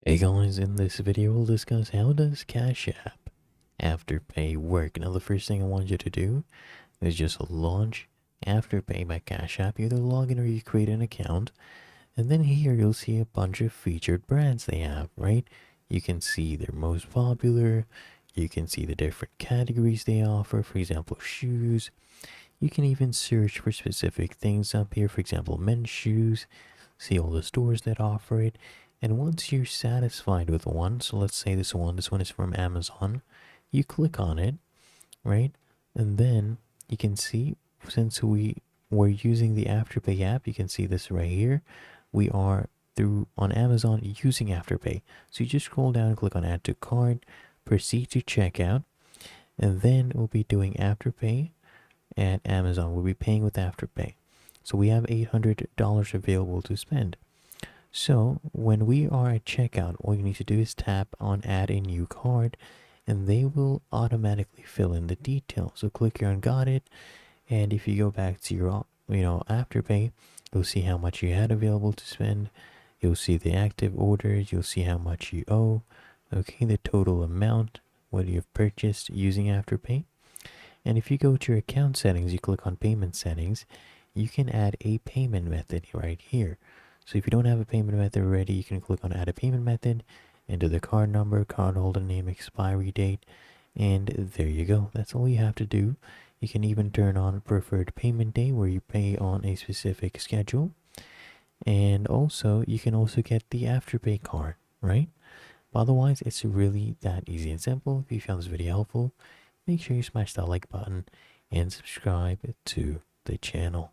Hey guys, in this video we'll discuss how does Cash App Afterpay work. Now the first thing I want you to do is just launch Afterpay by Cash App. Either log in or you create an account. And then here you'll see a bunch of featured brands they have, right? You can see their most popular. You can see the different categories they offer. For example, shoes. You can even search for specific things up here. For example, men's shoes. See all the stores that offer it. And once you're satisfied with one, so let's say this one is from Amazon, you click on it, right? And then you can see, since we're using the Afterpay app, you can see this right here. We are through on Amazon using Afterpay. So you just scroll down, click on add to cart, proceed to checkout, and then we'll be doing Afterpay at Amazon. We'll be paying with Afterpay. So we have $800 available to spend. So when we are at checkout, all you need to do is tap on add a new card and they will automatically fill in the details. So click here on got it. And if you go back to your, Afterpay, you'll see how much you had available to spend. You'll see the active orders. You'll see how much you owe. Okay, the total amount, what you've purchased using Afterpay. And if you go to your account settings, you click on payment settings, you can add a payment method right here. So if you don't have a payment method already, you can click on add a payment method, enter the card number, cardholder name, expiry date, and there you go. That's all you have to do. You can even turn on preferred payment day where you pay on a specific schedule. And also, you can also get the Afterpay card, right? But otherwise, it's really that easy and simple. If you found this video helpful, make sure you smash that like button and subscribe to the channel.